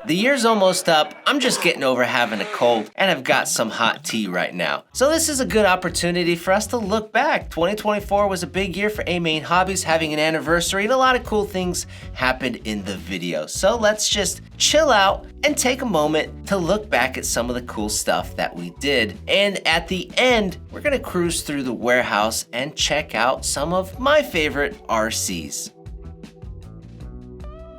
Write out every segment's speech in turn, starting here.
The year's almost up, I'm just getting over having a cold, and I've got some hot tea right now. So this is a good opportunity for us to look back. 2024 was a big year for AMain Hobbies, having an anniversary, and a lot of cool things happened in the video. So let's just chill out and take a moment to look back at some of the cool stuff that we did. And at the end, we're gonna cruise through the warehouse and check out some of my favorite RCs.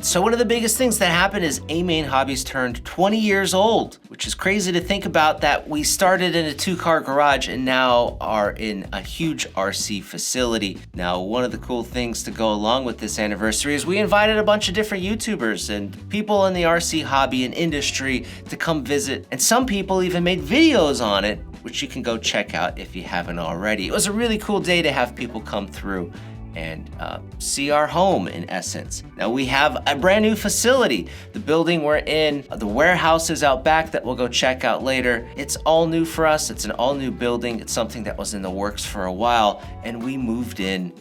So one of the biggest things that happened is AMain Hobbies turned 20 years old, which is crazy to think about that we started in a 2-car garage and now are in a huge RC facility. Now, one of the cool things to go along with this anniversary is we invited a bunch of different YouTubers and people in the RC hobby and industry to come visit, and some people even made videos on it, which you can go check out if you haven't already. It was a really cool day to have people come through and see our home, in essence. Now we have a brand new facility. The building we're in, the warehouse is out back that we'll go check out later. It's all new for us. It's an all new building. It's something that was in the works for a while, and we moved in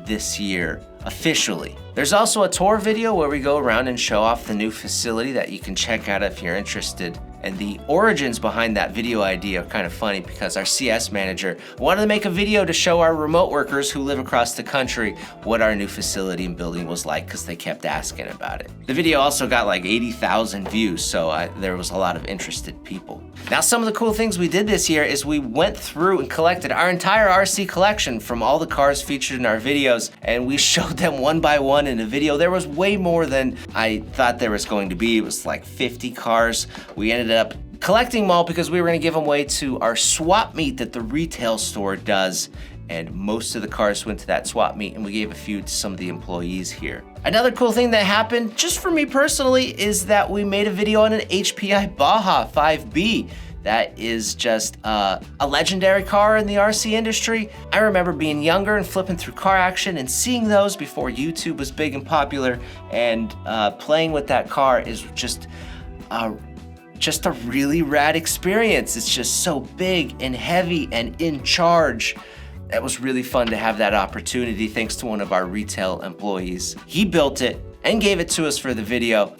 this year officially. There's also a tour video where we go around and show off the new facility that you can check out if you're interested. And the origins behind that video idea are kind of funny because our CS manager wanted to make a video to show our remote workers who live across the country what our new facility and building was like, because they kept asking about it. The video also got like 80,000 views, so there was a lot of interested people. Now, some of the cool things we did this year is we went through and collected our entire RC collection from all the cars featured in our videos, and we showed them one by one in a video. There was way more than I thought there was going to be. It was like 50 cars. We ended up collecting them all because we were going to give them away to our swap meet that the retail store does, and most of the cars went to that swap meet, and we gave a few to some of the employees here. Another cool thing that happened, just for me personally, is that we made a video on an HPI Baja 5B. That is just a legendary car in the RC industry. I remember being younger and flipping through car action and seeing those before YouTube was big and popular, and playing with that car is just a really rad experience. It's just so big and heavy and in charge. That was really fun to have that opportunity thanks to one of our retail employees. He built it and gave it to us for the video,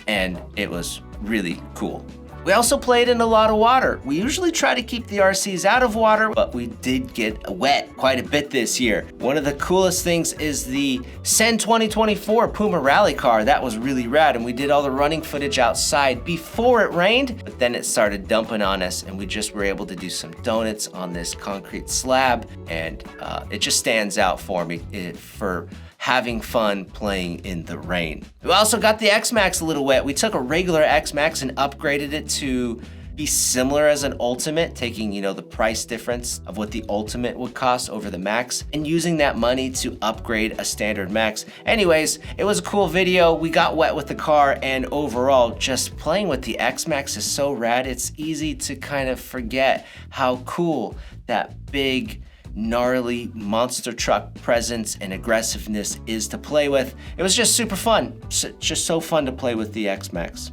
and it was really cool. We also played in a lot of water. We usually try to keep the RCs out of water, but we did get wet quite a bit this year. One of the coolest things is the Sen 2024 Puma Rally car. That was really rad, and we did all the running footage outside before it rained, but then it started dumping on us, and we just were able to do some donuts on this concrete slab, and it just stands out for me for having fun playing in the rain. We also got the X-Max a little wet. We took a regular X-Max and upgraded it to be similar as an Ultimate, taking, the price difference of what the Ultimate would cost over the Max and using that money to upgrade a standard Max. Anyways, it was a cool video. We got wet with the car, and overall, just playing with the X-Max is so rad. It's easy to kind of forget how cool that big, gnarly monster truck presence and aggressiveness is to play with. It was just super fun. Just so fun to play with the X-Max.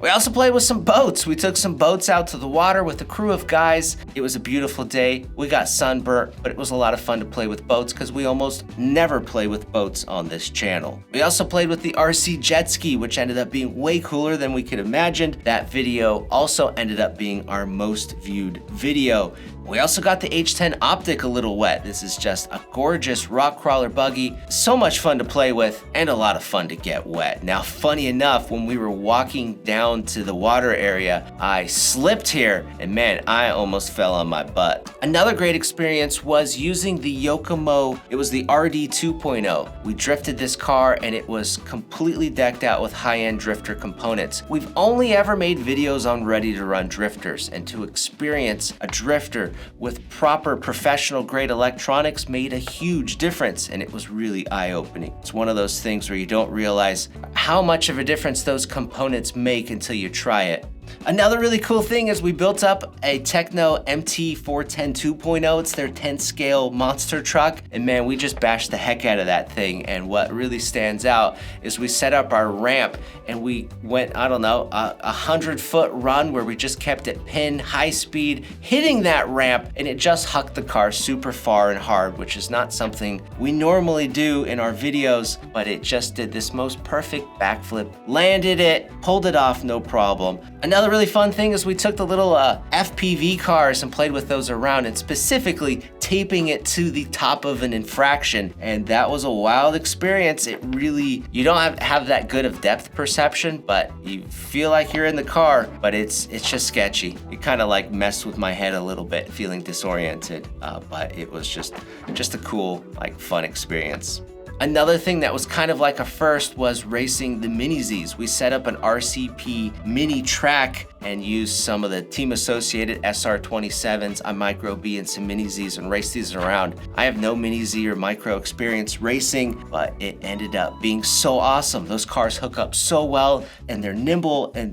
We also played with some boats. We took some boats out to the water with a crew of guys. It was a beautiful day. We got sunburnt, but it was a lot of fun to play with boats because we almost never play with boats on this channel. We also played with the RC jet ski, which ended up being way cooler than we could imagine. That video also ended up being our most viewed video. We also got the H10 Optic a little wet. This is just a gorgeous rock crawler buggy. So much fun to play with and a lot of fun to get wet. Now, funny enough, when we were walking down to the water area, I slipped here, and man, I almost fell on my butt. Another great experience was using the Yokomo. It was the RD 2.0. We drifted this car, and it was completely decked out with high-end drifter components. We've only ever made videos on ready-to-run drifters, and to experience a drifter with proper professional grade electronics made a huge difference, and it was really eye-opening. It's one of those things where you don't realize how much of a difference those components make until you try it. Another really cool thing is we built up a Techno MT410 2.0. It's their 10 scale monster truck. And man, we just bashed the heck out of that thing. And what really stands out is we set up our ramp and we went, I don't know, a 100-foot run where we just kept it pinned, high speed, hitting that ramp, and it just hucked the car super far and hard, which is not something we normally do in our videos, but it just did this most perfect backflip, landed it, pulled it off, no problem. Another really fun thing is we took the little FPV cars and played with those around, and specifically taping it to the top of an infraction, and that was a wild experience. It really, you don't have that good of depth perception, but you feel like you're in the car, but it's just sketchy. It kind of like messed with my head a little bit, feeling disoriented, but it was just a cool, like, fun experience. Another thing that was kind of like a first was racing the Mini Zs. We set up an RCP mini track and used some of the team associated SR27s on Micro B and some Mini Zs and raced these around. I have no Mini Z or Micro experience racing, but it ended up being so awesome. Those cars hook up so well and they're nimble, and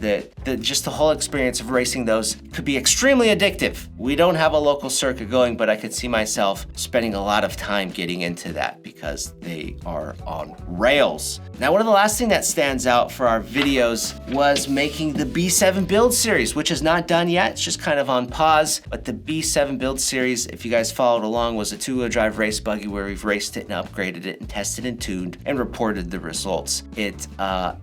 just the whole experience of racing those could be extremely addictive. We don't have a local circuit going, but I could see myself spending a lot of time getting into that because they are on rails. Now, one of the last things that stands out for our videos was making the B7 build series, which is not done yet. It's just kind of on pause, but the B7 build series, if you guys followed along, was a two-wheel drive race buggy where we've raced it and upgraded it and tested and tuned and reported the results. It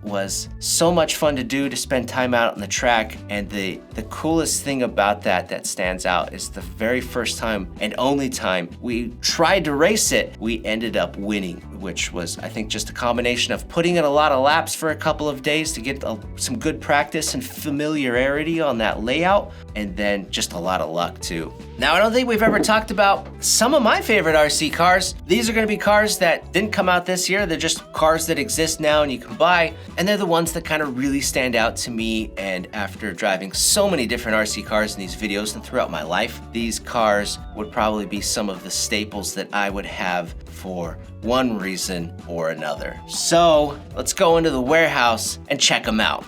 was so much fun to do, to spend time out on the track, and the coolest thing about that stands out is the very first time and only time we tried to race it, we ended up winning, which was, I think, just a combination of putting in a lot of laps for a couple of days to get some good practice and familiarity on that layout, and then just a lot of luck too. Now, I don't think we've ever talked about some of my favorite RC cars. These are gonna be cars that didn't come out this year. They're just cars that exist now and you can buy, and they're the ones that kind of really stand out to me. And after driving so many different RC cars in these videos and throughout my life, these cars would probably be some of the staples that I would have for one reason or another. So let's go into the warehouse and check them out.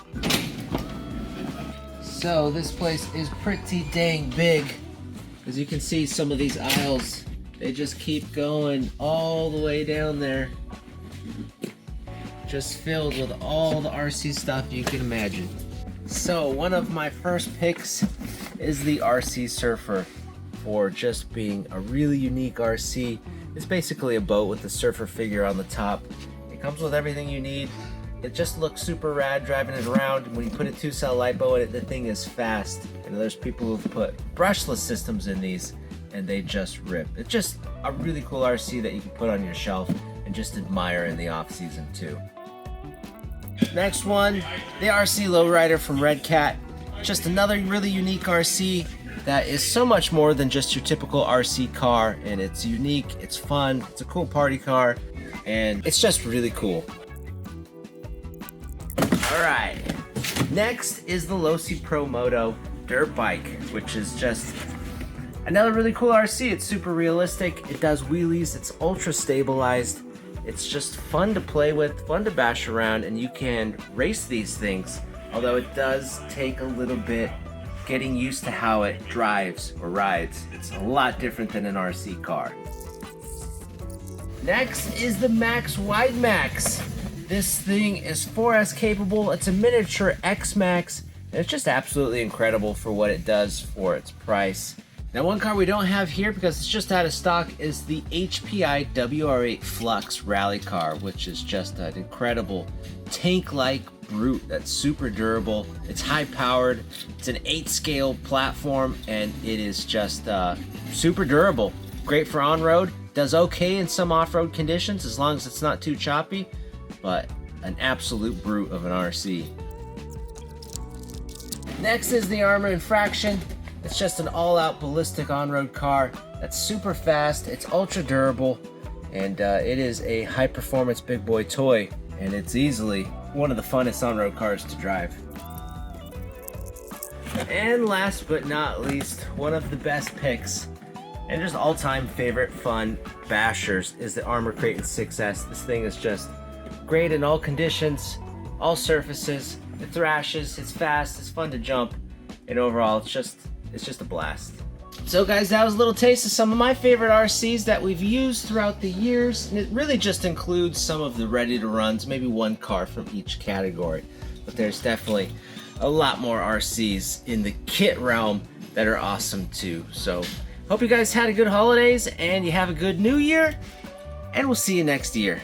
So this place is pretty dang big. As you can see, some of these aisles, they just keep going all the way down there. Just filled with all the RC stuff you can imagine. So one of my first picks is the RC Surfer, for just being a really unique RC. It's basically a boat with the surfer figure on the top. It comes with everything you need. It just looks super rad driving it around. When you put a 2-cell LiPo in it, the thing is fast. And there's people who've put brushless systems in these and they just rip. It's just a really cool RC that you can put on your shelf and just admire in the off season too. Next one, the RC Lowrider from Red Cat. Just another really unique RC that is so much more than just your typical RC car, and it's unique, it's fun, it's a cool party car, and it's just really cool. Alright, next is the Losi Pro Moto dirt bike, which is just another really cool RC. It's super realistic, it does wheelies, it's ultra stabilized, it's just fun to play with, fun to bash around, and you can race these things, although it does take a little bit getting used to how it drives or rides. It's a lot different than an RC car. Next is the Max Wide Max. This thing is 4S capable. It's a miniature X-Max, and it's just absolutely incredible for what it does for its price. Now, one car we don't have here because it's just out of stock is the HPI WR8 Flux rally car, which is just an incredible tank-like brute that's super durable. It's high powered, it's an 8-scale platform, and it is just super durable. Great for on-road, does okay in some off-road conditions as long as it's not too choppy, but an absolute brute of an RC. Next is the Armor Infraction. It's just an all-out ballistic on-road car that's super fast, it's ultra durable, and it is a high-performance big boy toy, and it's easily one of the funnest on-road cars to drive. And last but not least, one of the best picks, and just all-time favorite fun bashers, is the Armor Creighton 6S. This thing is just great in all conditions, all surfaces, it thrashes, it's fast, it's fun to jump, and overall it's just a blast. So guys, that was a little taste of some of my favorite RCs that we've used throughout the years, and it really just includes some of the ready to runs, maybe one car from each category, but there's definitely a lot more RCs in the kit realm that are awesome too. So hope you guys had a good holidays and you have a good new year, and we'll see you next year.